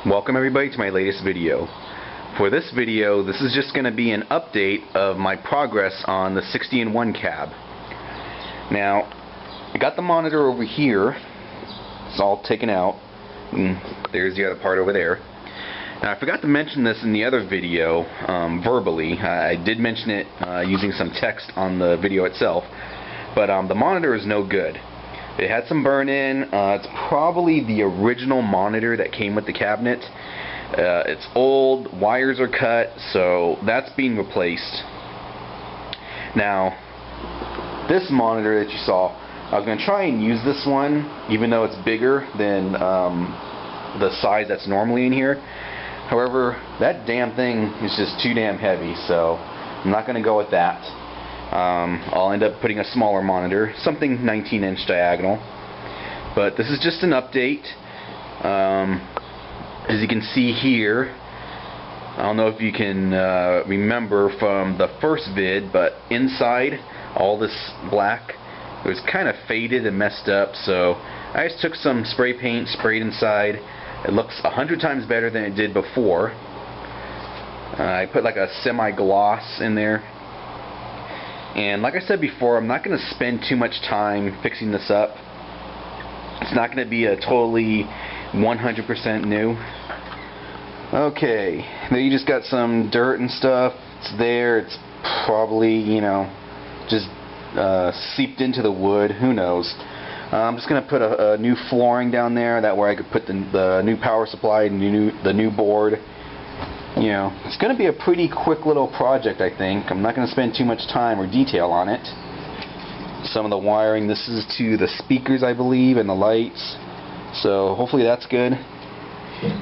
Welcome everybody to my latest video. For this video, this is just going to be an update of my progress on the 60-in-1 cab. Now, I got the monitor over here. It's all taken out. And there's the other part over there. Now, I forgot to mention this in the other video verbally. I did mention it using some text on the video itself. But the monitor is no good. It had some burn-in. It's probably the original monitor that came with the cabinet. It's old, wires are cut, so that's being replaced. Now, this monitor that you saw, I was going to try and use this one, even though it's bigger than the size that's normally in here. However, that damn thing is just too damn heavy, so I'm not going to go with that. I'll end up putting a smaller monitor, something 19-inch diagonal. But this is just an update. As you can see here, I don't know if you can remember from the first vid, but inside, all this black, it was kind of faded and messed up, so I just took some spray paint, sprayed inside. It looks 100 times better than it did before. I put like a semi-gloss in there. And like I said before, I'm not going to spend too much time fixing this up. It's not going to be a totally 100% new. Okay, there you just got some dirt and stuff. It's there. It's probably, you know, just seeped into the wood. Who knows? I'm just going to put a new flooring down there. That way I could put the new power supply and the new board. You know, it's going to be a pretty quick little project, I think. I'm not going to spend too much time or detail on it. Some of the wiring, this is to the speakers, I believe, and the lights. So hopefully that's good.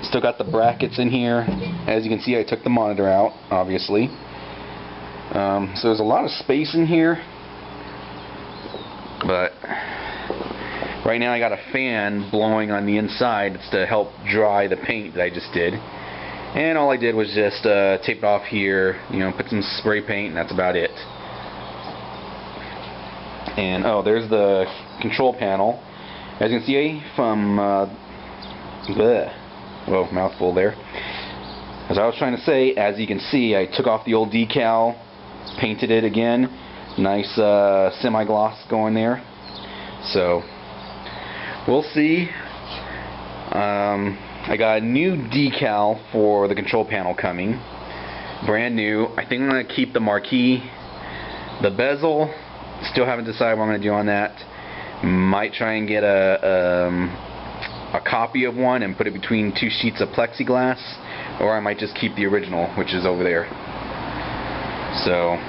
Still got the brackets in here. As you can see, I took the monitor out, obviously. So there's a lot of space in here. But right now I got a fan blowing on the inside. It's to help dry the paint that I just did. And all I did was just tape it off here, you know, put some spray paint, and that's about it. And oh, there's the control panel. As you can see from whoa, mouthful there. As I was trying to say, as you can see, I took off the old decal, painted it again. Nice semi-gloss going there. So we'll see. I got a new decal for the control panel coming. Brand new. I think I'm going to keep the marquee. The bezel, still haven't decided what I'm going to do on that. Might try and get a copy of one and put it between two sheets of plexiglass. Or I might just keep the original, which is over there. So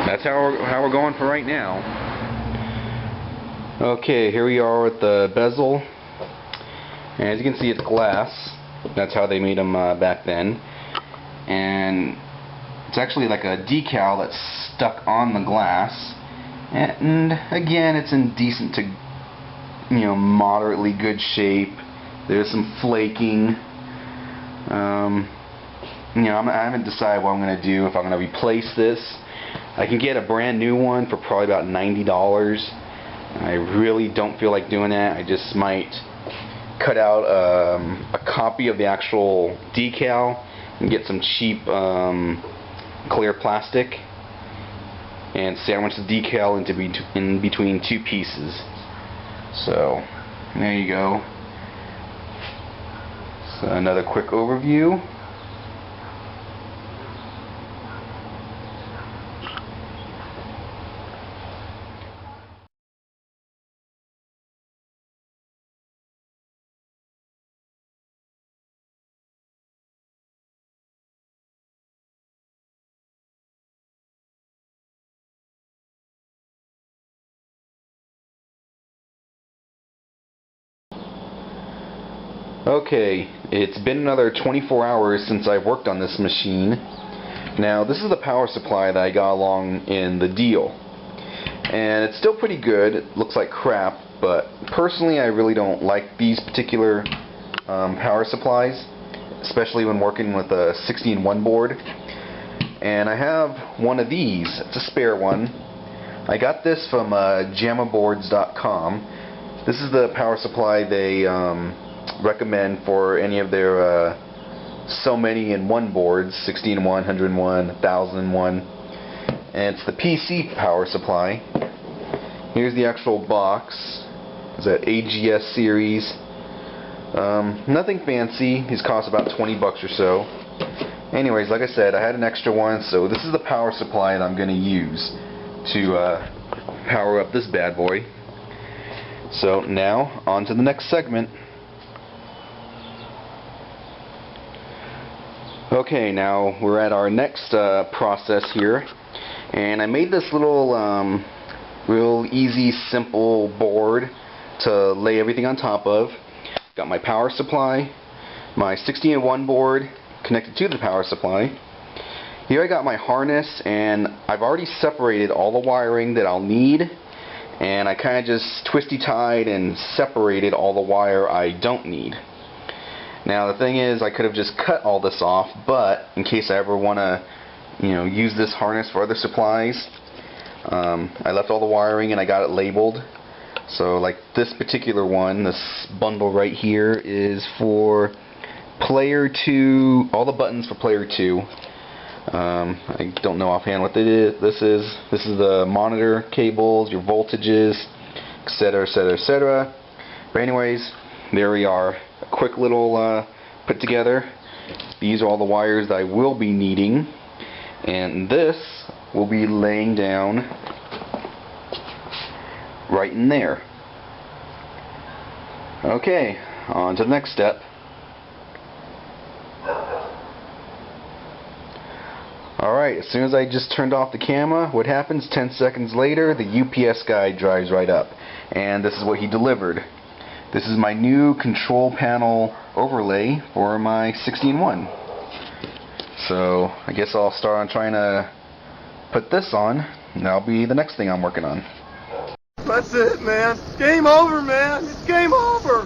that's how we're going for right now. Okay, here we are with the bezel. And as you can see, it's glass. That's how they made them back then. And it's actually like a decal that's stuck on the glass. And again, it's in decent to, you know, moderately good shape. There's some flaking. You know, I haven't decided what I'm going to do, if I'm going to replace this. I can get a brand new one for probably about $90. I really don't feel like doing that. I just might cut out a copy of the actual decal and get some cheap clear plastic and sandwich the decal in between two pieces. So there you go. So another quick overview. Okay, it's been another 24 hours since I've worked on this machine. Now, this is the power supply that I got along in the deal. And it's still pretty good. It looks like crap, but personally I really don't like these particular power supplies, especially when working with a 60-in-1 board. And I have one of these. It's a spare one. I got this from jammaboards.com. This is the power supply they recommend for any of their so many in one boards, 16 in 1, 100 in 1, 1000 in 1. And it's the PC power supply. Here's the actual box. It's that AGS series. Nothing fancy. These cost about 20 bucks or so. Anyways, like I said, I had an extra one, so this is the power supply that I'm going to use to power up this bad boy. So now, on to the next segment. Okay, now we're at our next process here, and I made this little real easy, simple board to lay everything on top of. Got my power supply, my 16 in 1 board connected to the power supply. Here I got my harness, and I've already separated all the wiring that I'll need, and I kind of just twisty tied and separated all the wire I don't need. Now the thing is, I could have just cut all this off, but in case I ever want to, use this harness for other supplies, I left all the wiring and I got it labeled. So like this particular one, this bundle right here is for player 2, all the buttons for player 2. I don't know offhand what this is. This is the monitor cables, your voltages, etc, etc, etc. But anyways, there we are. A quick little put together. These are all the wires that I will be needing, and this will be laying down right in there. Okay, on to the next step. Alright, as soon as I just turned off the camera, what happens? 10 seconds later, the UPS guy drives right up, and this is what he delivered. This is my new control panel overlay for my 16-1. So I guess I'll start on trying to put this on, and that'll be the next thing I'm working on. That's it, man. It's game over, man. It's game over.